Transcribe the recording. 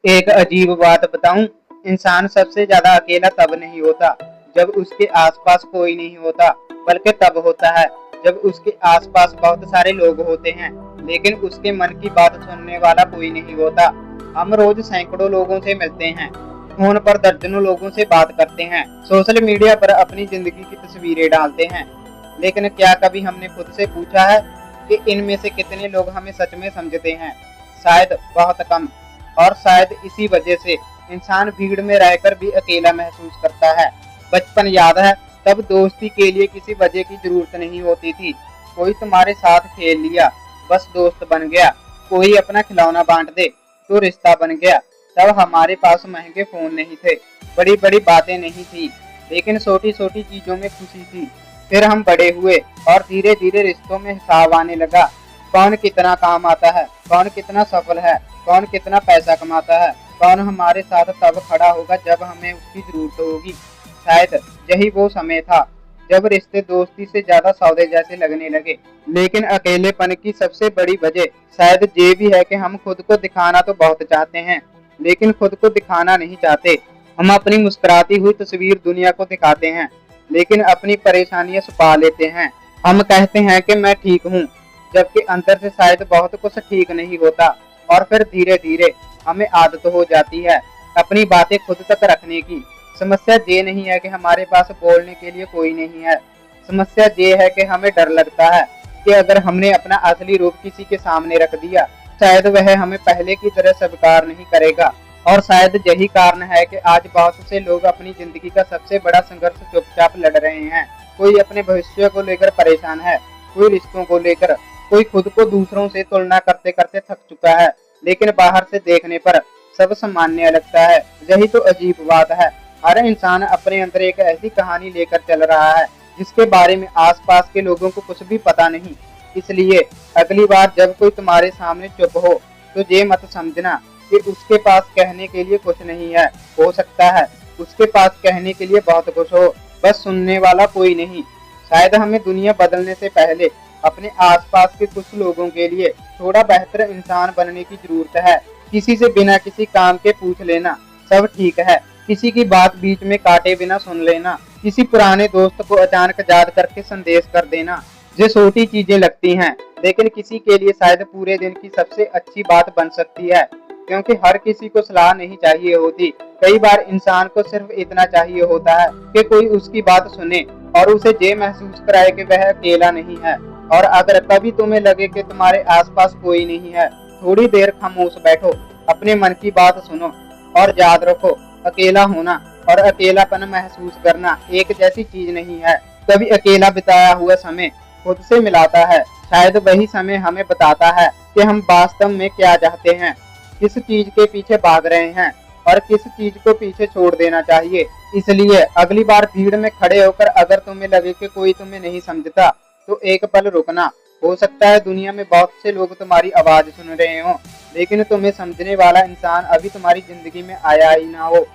एक अजीब बात बताऊं, इंसान सबसे ज्यादा अकेला तब नहीं होता जब उसके आसपास कोई नहीं होता, बल्कि तब होता है जब उसके आसपास बहुत सारे लोग होते हैं, लेकिन उसके मन की बात सुनने वाला कोई नहीं होता। हम रोज सैकड़ों लोगों से मिलते हैं, फोन पर दर्जनों लोगों से बात करते हैं, सोशल मीडिया पर अपनी जिंदगी की तस्वीरें डालते हैं, लेकिन क्या कभी हमने खुद से पूछा है कि इनमें से कितने लोग हमें सच में समझते हैं? शायद बहुत कम। और शायद इसी वजह से इंसान भीड़ में रहकर भी अकेला महसूस करता है। बचपन याद है, तब दोस्ती के लिए किसी वजह की जरूरत नहीं होती थी। कोई तुम्हारे साथ खेल लिया, बस दोस्त बन गया। कोई अपना खिलौना बांट दे तो रिश्ता बन गया। तब हमारे पास महंगे फोन नहीं थे, बड़ी बड़ी बातें नहीं थी, लेकिन छोटी छोटी चीजों में खुशी थी। फिर हम बड़े हुए और धीरे धीरे रिश्तों में हिसाब आने लगा। कौन कितना काम आता है, कौन कितना सफल है, कौन कितना पैसा कमाता है, कौन हमारे साथ तब खड़ा होगा जब हमें उसकी जरूरत होगी। शायद यही वो समय था जब रिश्ते दोस्ती से ज्यादा सौदे जैसे लगने लगे। लेकिन अकेलेपन की सबसे बड़ी वजह शायद ये भी है कि हम खुद को दिखाना तो बहुत चाहते हैं, लेकिन खुद को दिखाना नहीं चाहते। हम अपनी मुस्कुराती हुई तस्वीर दुनिया को दिखाते हैं, लेकिन अपनी परेशानियां छुपा लेते हैं। हम कहते हैं कि मैं ठीक हूँ, जबकि अंदर से शायद बहुत कुछ ठीक नहीं होता। और फिर धीरे धीरे हमें आदत हो जाती है अपनी बातें खुद तक रखने की। समस्या ये नहीं है कि हमारे पास बोलने के लिए कोई नहीं है, समस्या ये है कि हमें डर लगता है कि अगर हमने अपना असली रूप किसी के सामने रख दिया, शायद वह हमें पहले की तरह स्वीकार नहीं करेगा। और शायद यही कारण है कि आज बहुत से लोग अपनी जिंदगी का सबसे बड़ा संघर्ष चुपचाप लड़ रहे हैं। कोई अपने भविष्य को लेकर परेशान है, कोई रिश्तों को लेकर, कोई खुद को दूसरों से तुलना करते करते थक चुका है, लेकिन बाहर से देखने पर सब सामान्य लगता है। यही तो अजीब बात है, हर इंसान अपने अंदर एक ऐसी कहानी लेकर चल रहा है जिसके बारे में आसपास के लोगों को कुछ भी पता नहीं। इसलिए अगली बार जब कोई तुम्हारे सामने चुप हो तो ये मत समझना कि उसके पास कहने के लिए कुछ नहीं है। हो सकता है उसके पास कहने के लिए बहुत कुछ हो, बस सुनने वाला कोई नहीं। शायद हमें दुनिया बदलने से पहले अपने आसपास के कुछ लोगों के लिए थोड़ा बेहतर इंसान बनने की जरूरत है। किसी से बिना किसी काम के पूछ लेना सब ठीक है, किसी की बात बीच में काटे बिना सुन लेना, किसी पुराने दोस्त को अचानक याद करके संदेश कर देना। जो छोटी चीजें लगती हैं, लेकिन किसी के लिए शायद पूरे दिन की सबसे अच्छी बात बन सकती है। क्योंकि हर किसी को सलाह नहीं चाहिए होती, कई बार इंसान को सिर्फ इतना चाहिए होता है कि कोई उसकी बात सुने और उसे ये महसूस कराए कि वह अकेला नहीं है। और अगर कभी तुम्हें लगे कि तुम्हारे आसपास कोई नहीं है, थोड़ी देर खामोश बैठो, अपने मन की बात सुनो और याद रखो, अकेला होना और अकेलापन महसूस करना एक जैसी चीज नहीं है। कभी अकेला बिताया हुआ समय खुद से मिलाता है। शायद वही समय हमें बताता है कि हम वास्तव में क्या चाहते हैं, किस चीज के पीछे भाग रहे हैं और किस चीज को पीछे छोड़ देना चाहिए। इसलिए अगली बार भीड़ में खड़े होकर अगर तुम्हें लगे कि कोई तुम्हें नहीं समझता, तो एक पल रुकना। हो सकता है दुनिया में बहुत से लोग तुम्हारी आवाज सुन रहे हो, लेकिन तुम्हें समझने वाला इंसान अभी तुम्हारी जिंदगी में आया ही ना हो।